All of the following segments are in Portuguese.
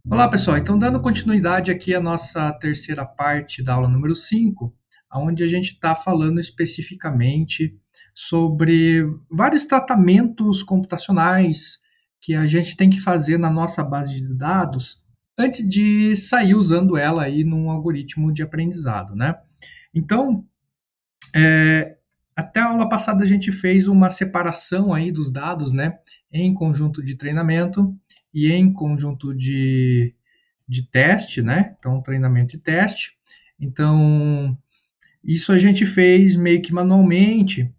Olá, pessoal. Então, dando continuidade aqui à nossa terceira parte da aula número 5, onde a gente está falando especificamente sobre vários tratamentos computacionais que a gente tem que fazer na nossa base de dados antes de sair usando ela aí num algoritmo de aprendizado, né? Então, até a aula passada a gente fez uma separação aí dos dados, né, em conjunto de treinamento e em conjunto de teste, né? Então, treinamento e teste. Então, isso a gente fez meio que manualmente,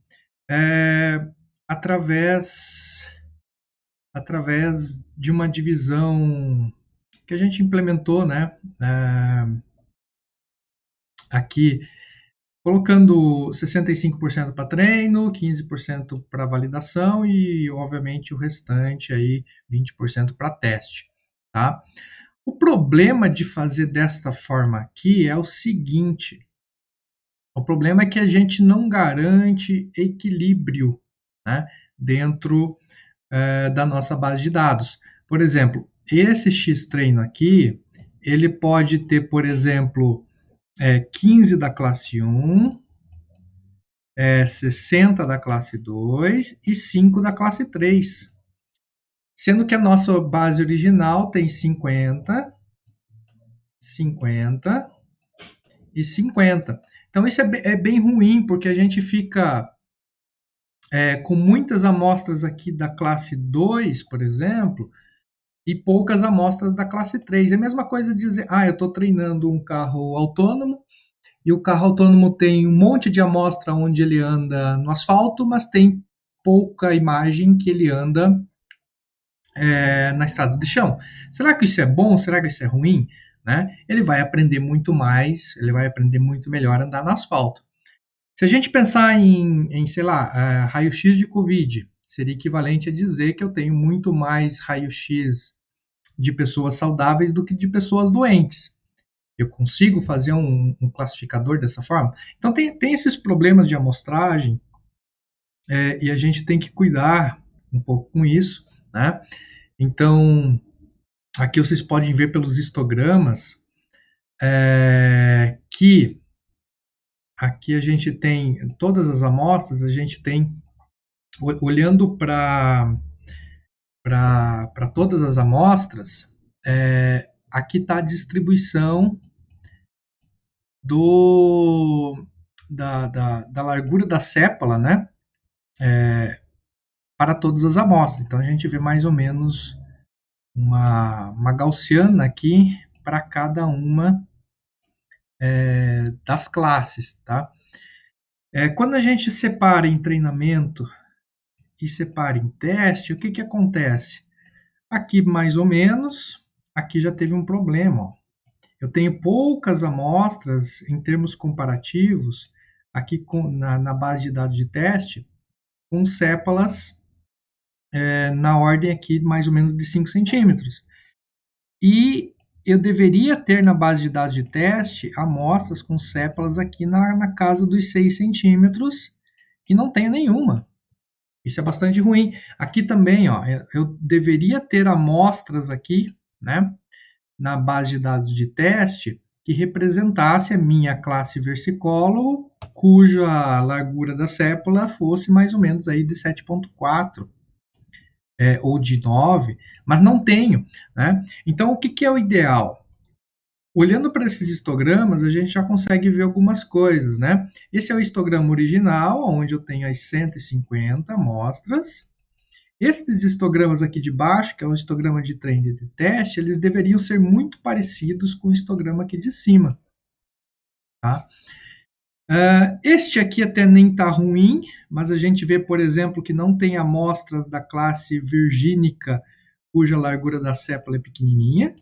é, através, através de uma divisão que a gente implementou, né? Aqui, colocando 65% para treino, 15% para validação e, obviamente, o restante aí, 20% para teste, tá? O problema de fazer desta forma aqui é o seguinte: o problema é que a gente não garante equilíbrio, né, dentro da nossa base de dados. Por exemplo, esse X-treino aqui, ele pode ter, por exemplo, 15 da classe 1, 60 da classe 2 e 5 da classe 3. Sendo que a nossa base original tem 50, 50 e 50. Então isso é bem ruim, porque a gente fica com muitas amostras aqui da classe 2, por exemplo, e poucas amostras da classe 3. É a mesma coisa de dizer, eu estou treinando um carro autônomo, e o carro autônomo tem um monte de amostra onde ele anda no asfalto, mas tem pouca imagem que ele anda na estrada de chão. Será que isso é bom? Será que isso é ruim? Né? Ele vai aprender muito mais, ele vai aprender muito melhor a andar no asfalto. Se a gente pensar sei lá, raio-x de Covid, seria equivalente a dizer que eu tenho muito mais raio-x de pessoas saudáveis do que de pessoas doentes. Eu consigo fazer um classificador dessa forma? Então, tem esses problemas de amostragem, e a gente tem que cuidar um pouco com isso, né? Então, aqui vocês podem ver pelos histogramas que aqui a gente tem todas as amostras, a gente tem, olhando para todas as amostras, aqui está a distribuição da largura da sépala, né, para todas as amostras. Então a gente vê mais ou menos uma gaussiana aqui para cada uma das classes, tá? Quando a gente separa em treinamento e separa em teste, o que, que acontece? Aqui mais ou menos, aqui já teve um problema. Ó. Eu tenho poucas amostras em termos comparativos aqui na base de dados de teste com sépalas na ordem aqui mais ou menos de 5 centímetros. E eu deveria ter na base de dados de teste amostras com sépalas aqui na casa dos 6 centímetros e não tenho nenhuma. Isso é bastante ruim. Aqui também, ó, eu deveria ter amostras aqui, né, na base de dados de teste que representasse a minha classe versicolo, cuja largura da sépola fosse mais ou menos aí de 7,4 ou de 9, mas não tenho, né? Então, o que, que é o ideal? Olhando para esses histogramas, a gente já consegue ver algumas coisas, né? Esse é o histograma original, onde eu tenho as 150 amostras. Estes histogramas aqui de baixo, que é o histograma de treino e de teste, eles deveriam ser muito parecidos com o histograma aqui de cima. Tá? Este aqui até nem está ruim, mas a gente vê, por exemplo, que não tem amostras da classe virgínica, cuja largura da sépala é pequenininha.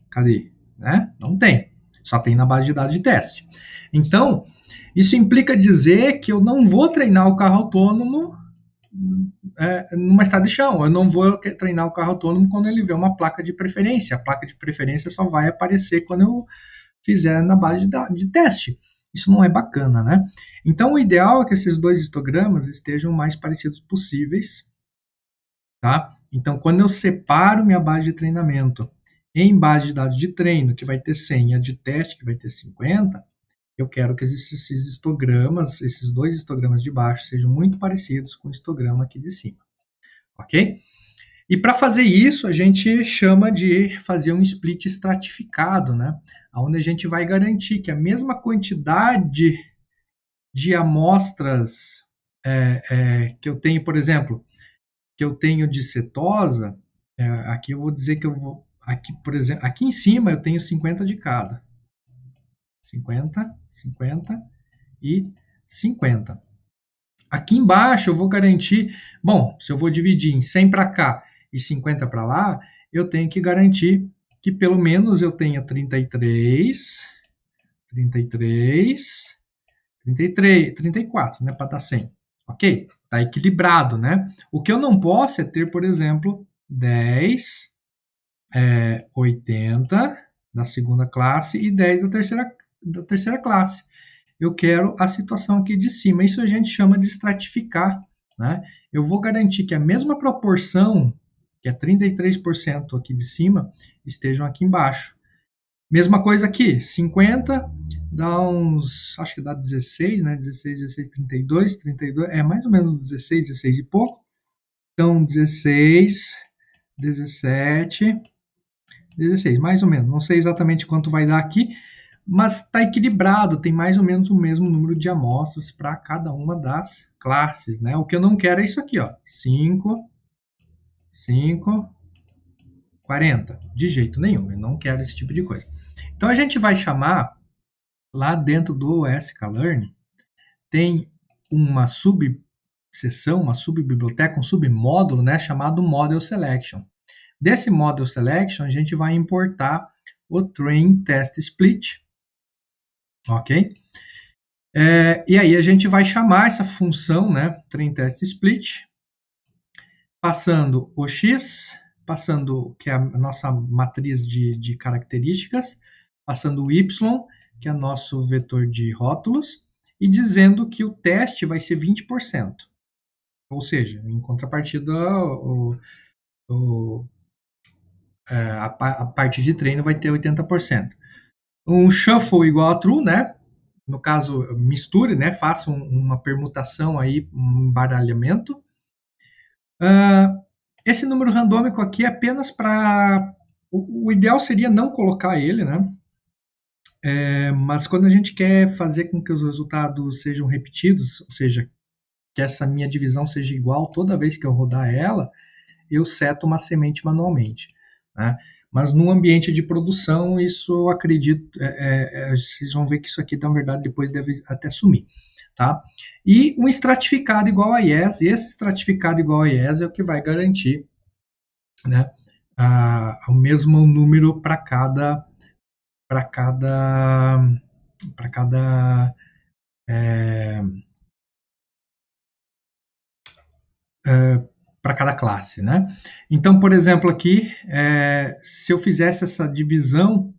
Cadê? Né? Não tem. Só tem na base de dados de teste. Então, isso implica dizer que eu não vou treinar o carro autônomo numa estrada de chão. Eu não vou treinar o carro autônomo quando ele vê uma placa de preferência. A placa de preferência só vai aparecer quando eu fizer na base de teste. Isso não é bacana, né? Então, o ideal é que esses dois histogramas estejam o mais parecidos possíveis, tá? Então, quando eu separo minha base de treinamento em base de dados de treino, que vai ter 100, e a de teste, que vai ter 50, eu quero que esses histogramas, esses dois histogramas de baixo, sejam muito parecidos com o histograma aqui de cima, ok? E para fazer isso, a gente chama de fazer um split estratificado, né? Onde a gente vai garantir que a mesma quantidade de amostras que eu tenho, por exemplo, que eu tenho de cetosa, aqui eu vou dizer que eu vou, aqui, por exemplo, aqui em cima eu tenho 50 de cada. 50, 50 e 50. Aqui embaixo eu vou garantir, bom, se eu vou dividir em 100 para cá e 50 para lá, eu tenho que garantir que pelo menos eu tenha 33, 33, 33, 34, né, para dar 100. Ok? Tá equilibrado, né? O que eu não posso é ter, por exemplo, 10, 80 da segunda classe e 10 da terceira classe. Eu quero a situação aqui de cima. Isso a gente chama de estratificar, né? Eu vou garantir que a mesma proporção, que é 33% aqui de cima, estejam aqui embaixo. Mesma coisa aqui, 50 dá uns, acho que dá 16, né? 16, 16, 32, 32, mais ou menos 16, 16 e pouco. Então, 16, 17, 16, mais ou menos. Não sei exatamente quanto vai dar aqui, mas está equilibrado, tem mais ou menos o mesmo número de amostras para cada uma das classes, né? O que eu não quero é isso aqui, ó, 5, 5, 40, de jeito nenhum, eu não quero esse tipo de coisa. Então a gente vai chamar, lá dentro do sklearn, tem uma subseção, uma subbiblioteca, um submódulo, né, chamado Model Selection. Desse Model Selection, a gente vai importar o Train Test Split, ok? E aí a gente vai chamar essa função, né, Train Test Split, passando o x, passando, que é a nossa matriz de características, passando o y, que é o nosso vetor de rótulos, e dizendo que o teste vai ser 20%. Ou seja, em contrapartida, a parte de treino vai ter 80%. Um shuffle igual a true, né? No caso, misture, né? Faça uma permutação aí, um embaralhamento. Esse número randômico aqui é apenas para... O ideal seria não colocar ele, né? Mas quando a gente quer fazer com que os resultados sejam repetidos, ou seja, que essa minha divisão seja igual toda vez que eu rodar ela, eu seto uma semente manualmente, né? Mas no ambiente de produção, isso eu acredito, vocês vão ver que isso aqui, na verdade, depois deve até sumir, tá? E um estratificado igual a yes, e esse estratificado igual a yes é o que vai garantir, né, o mesmo número para cada para cada classe, né? Então, por exemplo, aqui, se eu fizesse essa divisão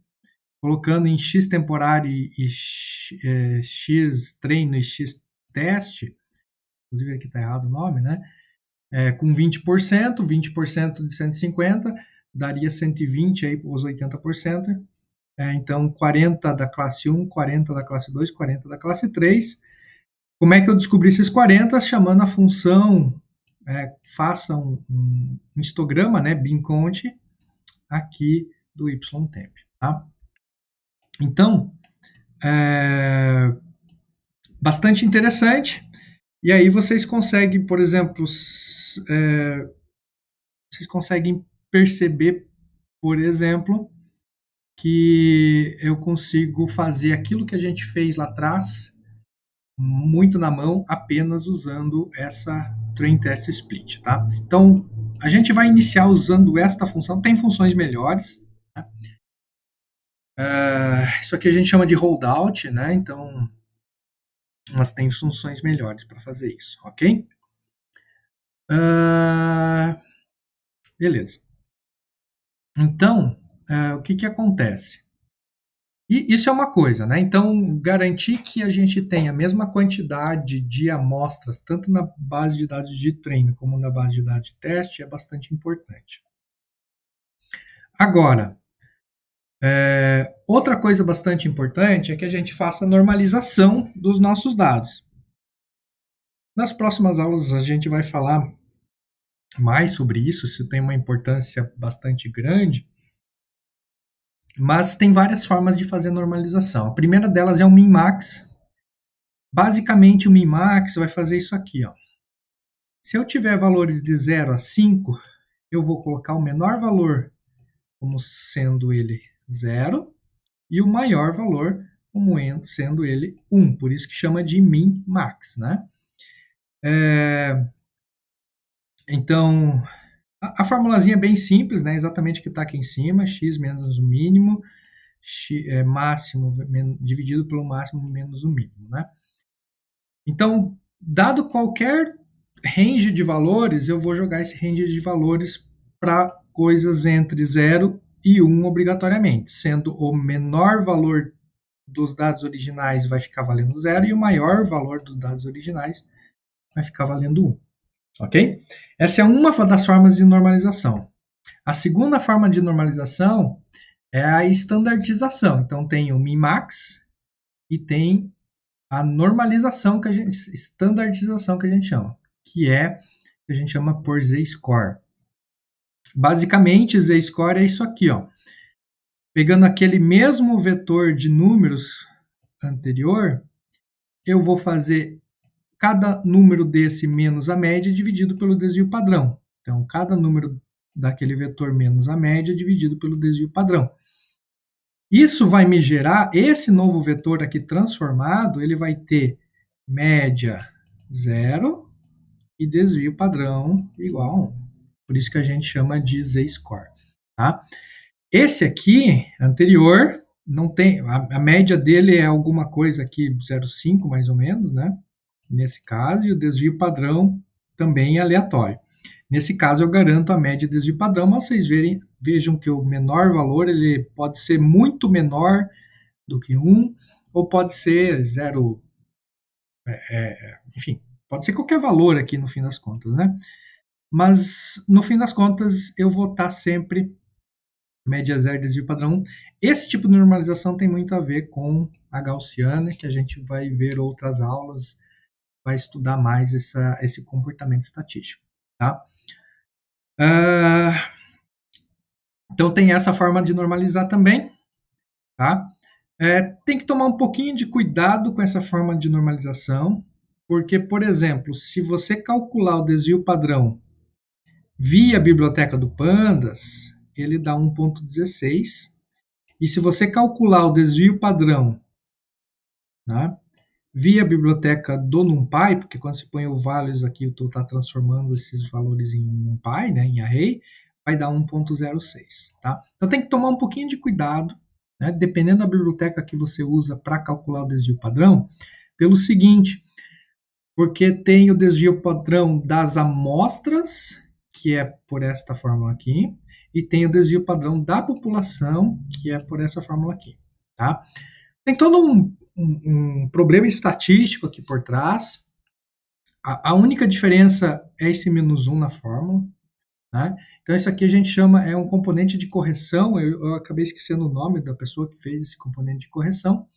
colocando em x temporário e x treino e x teste, inclusive aqui está errado o nome, né? Com 20%, 20% de 150 daria 120 aí os 80%. Então, 40 da classe 1, 40 da classe 2, 40 da classe 3. Como é que eu descobri esses 40? Chamando a função, faça um histograma, né, binCount, aqui do ytemp, tá? Então, bastante interessante. E aí vocês conseguem, por exemplo, vocês conseguem perceber, por exemplo, que eu consigo fazer aquilo que a gente fez lá atrás muito na mão, apenas usando essa Train Test Split, tá? Então, a gente vai iniciar usando esta função, tem funções melhores, né? Isso aqui a gente chama de holdout, né? Então, mas tem funções melhores para fazer isso, ok? Beleza. Então, o que acontece? E isso é uma coisa, né? Então, garantir que a gente tenha a mesma quantidade de amostras, tanto na base de dados de treino como na base de dados de teste, é bastante importante. Agora, Outra coisa bastante importante é que a gente faça a normalização dos nossos dados. Nas próximas aulas a gente vai falar mais sobre isso, isso tem uma importância bastante grande, mas tem várias formas de fazer normalização. A primeira delas é o min-max. Basicamente, o min-max vai fazer isso aqui, ó. Se eu tiver valores de 0 a 5, eu vou colocar o menor valor como sendo ele 0 e o maior valor como sendo ele 1. Por isso que chama de min-max, né? Então, a formulazinha é bem simples, né? Exatamente o que está aqui em cima, x menos o mínimo, máximo dividido pelo máximo menos o mínimo, né? Então, dado qualquer range de valores, eu vou jogar esse range de valores para coisas entre 0 e 1 obrigatoriamente, sendo o menor valor dos dados originais vai ficar valendo 0 e o maior valor dos dados originais vai ficar valendo 1. Ok? Essa é uma das formas de normalização. A segunda forma de normalização é a estandardização. Então tem o min-max e tem a normalização estandardização que a gente chama, que a gente chama por z-score. Basicamente, z-score é isso aqui, ó. Pegando aquele mesmo vetor de números anterior, eu vou fazer cada número desse menos a média dividido pelo desvio padrão. Então, cada número daquele vetor menos a média dividido pelo desvio padrão. Isso vai me gerar, esse novo vetor aqui transformado, ele vai ter média 0 e desvio padrão igual a 1. Por isso que a gente chama de z-score. Tá? Esse aqui, anterior, não tem, a média dele é alguma coisa aqui, 0,5 mais ou menos, né? Nesse caso, e o desvio padrão também é aleatório. Nesse caso, eu garanto a média de desvio padrão, mas vocês vejam que o menor valor ele pode ser muito menor do que 1, ou pode ser 0, enfim, pode ser qualquer valor aqui no fim das contas, né? Mas, no fim das contas, eu vou estar sempre média 0, desvio padrão 1. Esse tipo de normalização tem muito a ver com a gaussiana, que a gente vai ver outras aulas, vai estudar mais esse comportamento estatístico, tá? Então tem essa forma de normalizar também, tá? Tem que tomar um pouquinho de cuidado com essa forma de normalização, porque, por exemplo, se você calcular o desvio padrão via biblioteca do Pandas, ele dá 1,16, e se você calcular o desvio padrão, né, via biblioteca do NumPy, porque quando você põe o values aqui, tu está transformando esses valores em NumPy, né, em array, vai dar 1,06. Tá? Então tem que tomar um pouquinho de cuidado, né, dependendo da biblioteca que você usa para calcular o desvio padrão, pelo seguinte, porque tem o desvio padrão das amostras, que é por esta fórmula aqui, e tem o desvio padrão da população, que é por essa fórmula aqui. Tá? Tem todo um problema estatístico aqui por trás. A única diferença é esse menos 1 na fórmula. Né? Então, isso aqui a gente chama, é um componente de correção. Eu acabei esquecendo o nome da pessoa que fez esse componente de correção.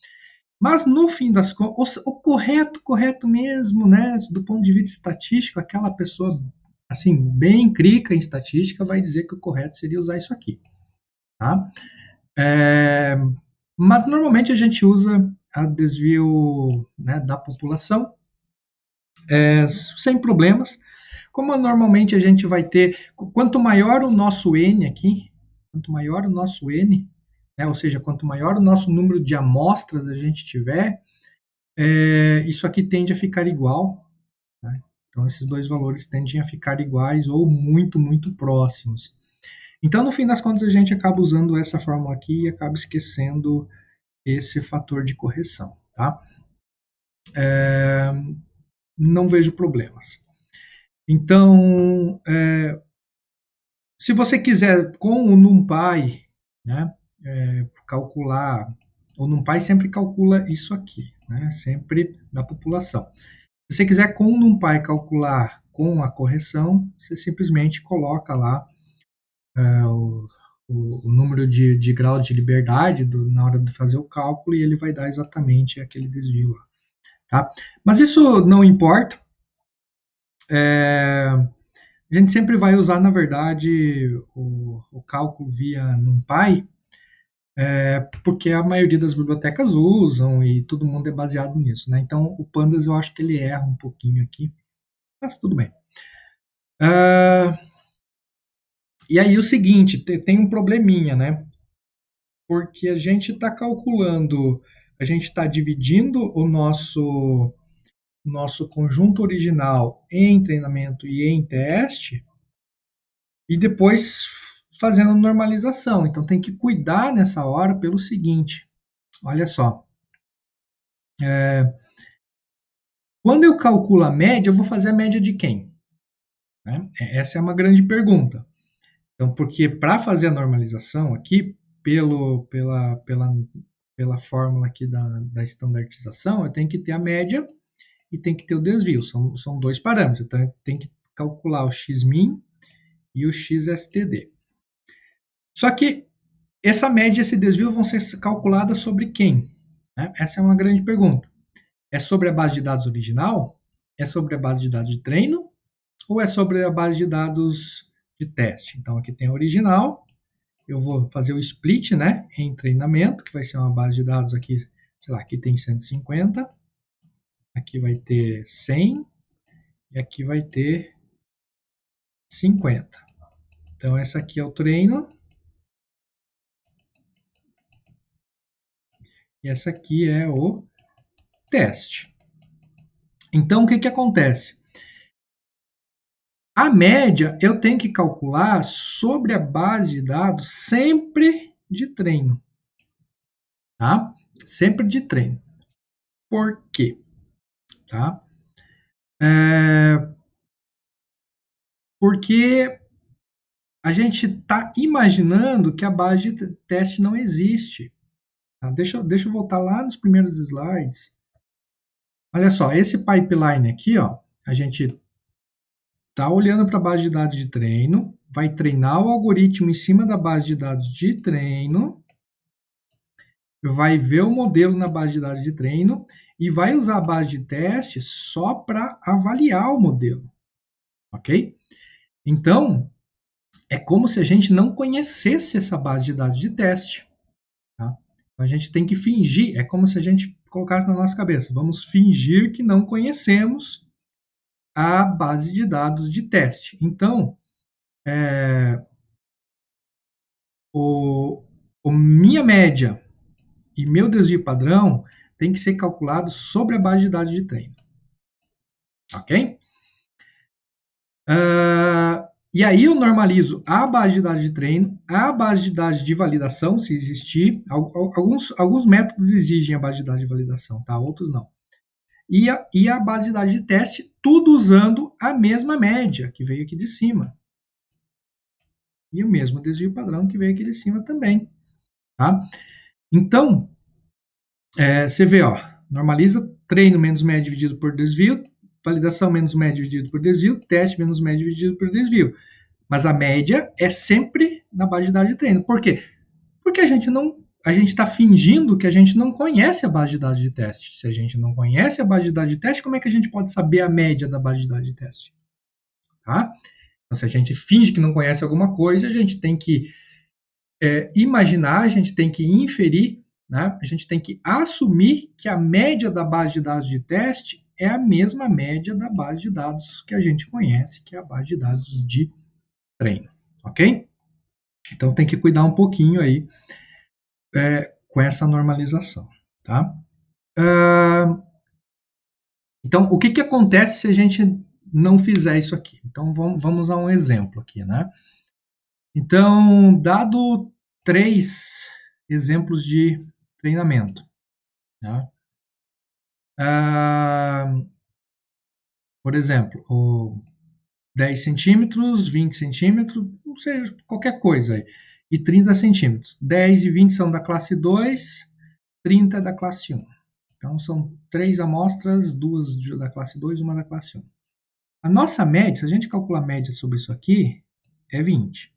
Mas, no fim das contas, o correto mesmo, né, do ponto de vista estatístico, aquela pessoa, assim, bem crica em estatística, vai dizer que o correto seria usar isso aqui. Tá? Mas, normalmente, a gente usa a desvio, né, da população, sem problemas. Como normalmente a gente vai ter, quanto maior o nosso N aqui, quanto maior o nosso N, né, ou seja, quanto maior o nosso número de amostras a gente tiver, isso aqui tende a ficar igual. Né? Então, esses dois valores tendem a ficar iguais ou muito, muito próximos. Então, no fim das contas, a gente acaba usando essa fórmula aqui e acaba esquecendo esse fator de correção. Tá? Não vejo problemas. Então, se você quiser com o NumPy, né, calcular, o NumPy sempre calcula isso aqui, né, sempre da população. Se você quiser com o NumPy calcular com a correção, você simplesmente coloca lá o número de grau de liberdade na hora de fazer o cálculo e ele vai dar exatamente aquele desvio lá. Tá? Mas isso não importa. A gente sempre vai usar, na verdade, o cálculo via NumPy, porque a maioria das bibliotecas usam e todo mundo é baseado nisso. Né? Então, o Pandas eu acho que ele erra um pouquinho aqui, mas tudo bem. E aí o seguinte, tem um probleminha, né? Porque a gente está calculando, a gente está dividindo o nosso conjunto original em treinamento e em teste, e depois fazendo normalização. Então tem que cuidar nessa hora pelo seguinte, olha só. Quando eu calculo a média, eu vou fazer a média de quem? Né? Essa é uma grande pergunta. Então, porque para fazer a normalização aqui, pela fórmula aqui da estandartização, eu tenho que ter a média e tem que ter o desvio. São dois parâmetros. Então, tem que calcular o x-min e o x-std. Só que essa média e esse desvio vão ser calculadas sobre quem? Né? Essa é uma grande pergunta. É sobre a base de dados original? É sobre a base de dados de treino? Ou é sobre a base de dados de teste? Então, aqui tem a original. Eu vou fazer o split, né, em treinamento, que vai ser uma base de dados aqui, sei lá, aqui tem 150, aqui vai ter 100 e aqui vai ter 50. Então, essa aqui é o treino e essa aqui é o teste. Então, o que acontece? A média eu tenho que calcular sobre a base de dados sempre de treino. Tá? Sempre de treino. Por quê? Tá? Porque a gente está imaginando que a base de teste não existe. Tá? Deixa eu voltar lá nos primeiros slides. Olha só, esse pipeline aqui, ó, a gente está olhando para a base de dados de treino, vai treinar o algoritmo em cima da base de dados de treino, vai ver o modelo na base de dados de treino e vai usar a base de teste só para avaliar o modelo. Ok? Então, é como se a gente não conhecesse essa base de dados de teste. Tá? A gente tem que fingir, é como se a gente colocasse na nossa cabeça, vamos fingir que não conhecemos a base de dados de teste. Então, minha média e meu desvio padrão tem que ser calculado sobre a base de dados de treino. Ok? E aí eu normalizo a base de dados de treino, a base de dados de validação, se existir. Alguns métodos exigem a base de dados de validação, tá? Outros não. E a base de dados de teste, tudo usando a mesma média que veio aqui de cima. E o mesmo desvio padrão que veio aqui de cima também. Tá? Então, você vê, ó, normaliza treino menos média dividido por desvio, validação menos média dividido por desvio, teste menos média dividido por desvio. Mas a média é sempre na base de dados de treino. Por quê? Porque a gente está fingindo que a gente não conhece a base de dados de teste. Se a gente não conhece a base de dados de teste, como é que a gente pode saber a média da base de dados de teste? Tá? Então, se a gente finge que não conhece alguma coisa, a gente tem que imaginar, a gente tem que inferir, né? A gente tem que assumir que a média da base de dados de teste é a mesma média da base de dados que a gente conhece, que é a base de dados de treino, ok? Então tem que cuidar um pouquinho aí com essa normalização, tá? Então, o que acontece se a gente não fizer isso aqui? Então, vamos a um exemplo aqui, né? Então, dado 3 exemplos de treinamento, tá? Por exemplo, 10 centímetros, 20 centímetros, não sei, qualquer coisa aí, e 30 centímetros. 10 e 20 são da classe 2, 30 é da classe 1. Então, são 3 amostras, 2 da classe 2 e 1 da classe 1. A nossa média, se a gente calcular a média sobre isso aqui, é 20.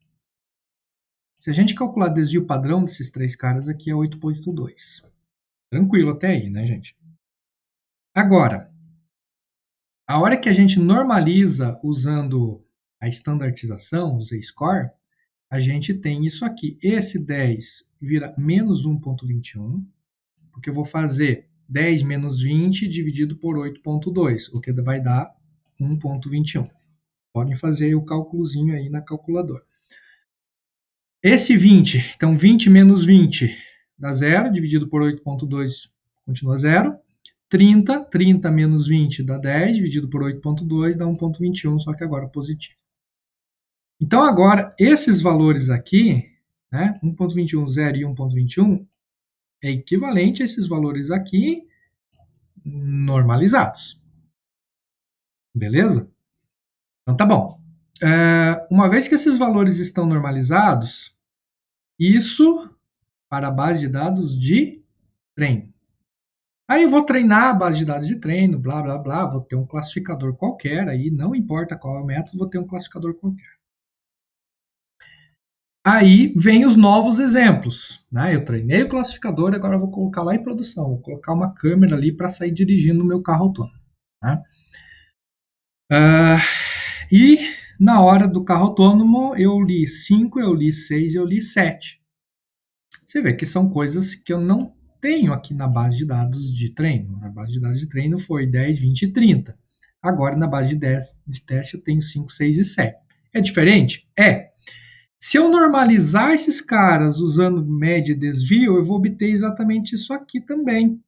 Se a gente calcular desvio padrão desses três caras aqui é 8,2. Tranquilo até aí, né, gente? Agora, a hora que a gente normaliza usando a estandartização, o z-score, a gente tem isso aqui. Esse 10 vira menos 1,21, porque eu vou fazer 10 menos 20 dividido por 8,2, o que vai dar 1,21. Podem fazer o cálculozinho aí na calculadora. Esse 20, então 20 menos 20 dá 0, dividido por 8,2 continua 0. 30 menos 20 dá 10, dividido por 8,2 dá 1,21, só que agora positivo. Então agora, esses valores aqui, né, 1,21, 0 e 1,21, é equivalente a esses valores aqui normalizados. Beleza? Então tá bom. Uma vez que esses valores estão normalizados, isso para a base de dados de treino. Aí eu vou treinar a base de dados de treino, blá, blá, blá, vou ter um classificador qualquer, aí não importa qual é o método, vou ter um classificador qualquer. Aí vem os novos exemplos, né? Eu treinei o classificador, agora eu vou colocar lá em produção, vou colocar uma câmera ali para sair dirigindo o meu carro autônomo. Né? E na hora do carro autônomo, eu li 5, eu li 6, eu li 7. Você vê que são coisas que eu não tenho aqui na base de dados de treino. Na base de dados de treino foi 10, 20 e 30. Agora, na base de teste, eu tenho 5, 6 e 7. É diferente? É. Se eu normalizar esses caras usando média e desvio, eu vou obter exatamente isso aqui também.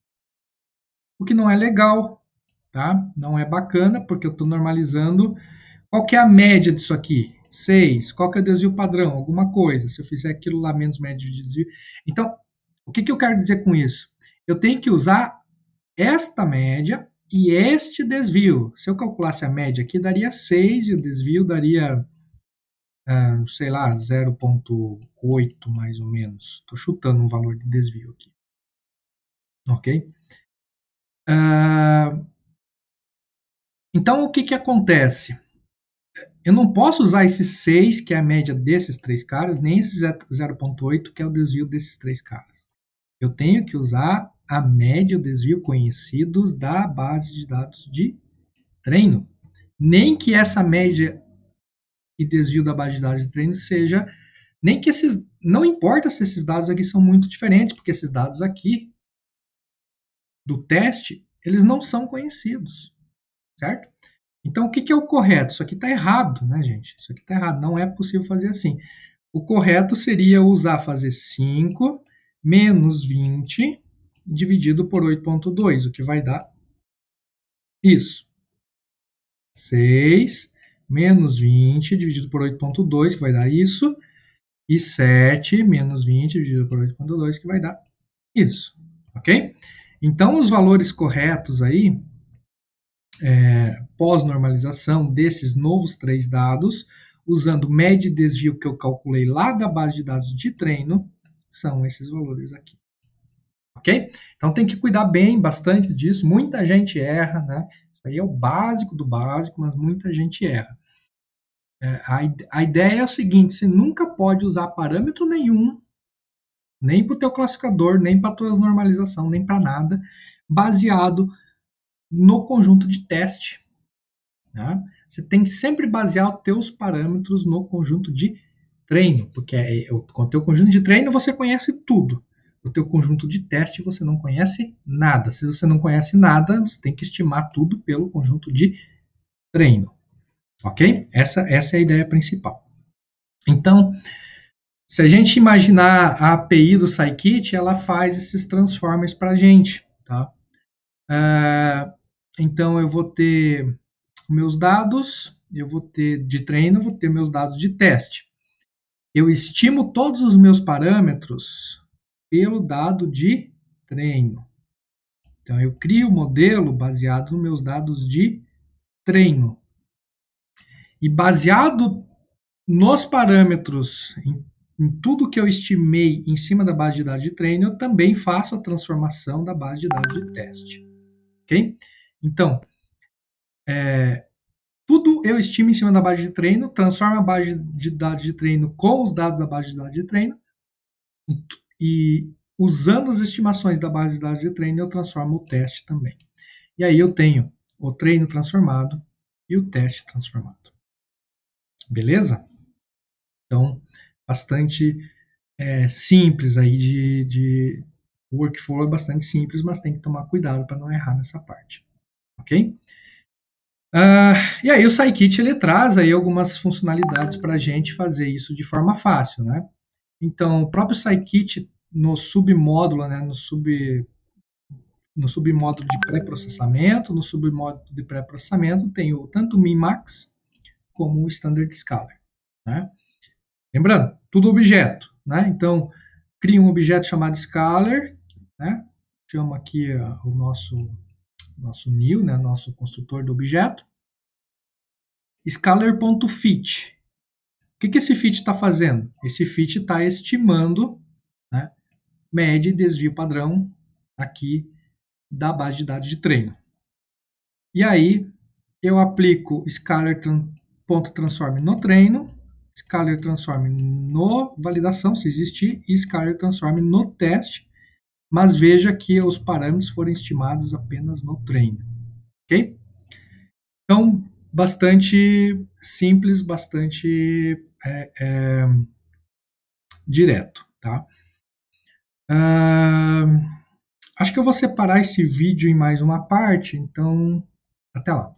O que não é legal, tá? Não é bacana, porque eu estou normalizando. Qual que é a média disso aqui? 6. Qual que é o desvio padrão? Alguma coisa. Se eu fizer aquilo lá menos média de desvio. Então, o que eu quero dizer com isso? Eu tenho que usar esta média e este desvio. Se eu calculasse a média aqui, daria 6 e o desvio daria, sei lá, 0,8 mais ou menos. Estou chutando um valor de desvio aqui. Ok? Então, o que acontece? Eu não posso usar esse 6, que é a média desses três caras, nem esse 0,8, que é o desvio desses três caras. Eu tenho que usar a média e o desvio conhecidos da base de dados de treino. Nem que essa média e desvio da base de dados de treino seja, nem que esses, não importa se esses dados aqui são muito diferentes, porque esses dados aqui do teste, eles não são conhecidos, certo? Então, o que é o correto? Isso aqui está errado, né, gente? Isso aqui está errado, não é possível fazer assim. O correto seria fazer 5 menos 20 dividido por 8,2, o que vai dar isso. 6 menos 20 dividido por 8,2, que vai dar isso. E 7 menos 20 dividido por 8,2, que vai dar isso. Ok? Então, os valores corretos aí, pós-normalização desses novos três dados, usando média e desvio que eu calculei lá da base de dados de treino, são esses valores aqui. Ok? Então tem que cuidar bem, bastante disso. Muita gente erra, né? Isso aí é o básico do básico, mas muita gente erra. A ideia é o seguinte: você nunca pode usar parâmetro nenhum, nem para o teu classificador, nem para a tua normalização, nem para nada, baseado no conjunto de teste. Né? Você tem que sempre basear os teus parâmetros no conjunto de treino, porque com o teu conjunto de treino você conhece tudo. O teu conjunto de teste você não conhece nada. Se você não conhece nada, você tem que estimar tudo pelo conjunto de treino. Ok? Essa é a ideia principal. Então, se a gente imaginar a API do Scikit, ela faz esses transformers para a gente. Tá? Então, eu vou ter meus dados, eu vou ter de treino, eu vou ter meus dados de teste. Eu estimo todos os meus parâmetros pelo dado de treino. Então, eu crio o modelo baseado nos meus dados de treino. E baseado nos parâmetros, em tudo que eu estimei em cima da base de dados de treino, eu também faço a transformação da base de dados de teste. Ok? Então, Tudo eu estimo em cima da base de treino, transformo a base de dados de treino com os dados da base de dados de treino, e usando as estimações da base de dados de treino, eu transformo o teste também. E aí eu tenho o treino transformado e o teste transformado. Beleza? Então, bastante simples aí o workflow é bastante simples, mas tem que tomar cuidado para não errar nessa parte. Ok? E aí o Scikit ele traz aí algumas funcionalidades para a gente fazer isso de forma fácil, né? Então, o próprio Scikit no submódulo, né, no submódulo de pré-processamento, no submódulo de pré-processamento tem tanto o min-max como o standard scalar, né? Lembrando, tudo objeto, né? Então, cria um objeto chamado scalar, né? Chama aqui o nosso new, né? Nosso construtor do objeto. Scalar.fit. O que esse fit está fazendo? Esse fit está estimando, né, média e desvio padrão aqui da base de dados de treino. E aí eu aplico scalar.transform no treino, scalar transform no validação, se existir, e scalar transform no teste, mas veja que os parâmetros foram estimados apenas no treino. Ok? Então, bastante simples, bastante direto, tá? Acho que eu vou separar esse vídeo em mais uma parte, então até lá.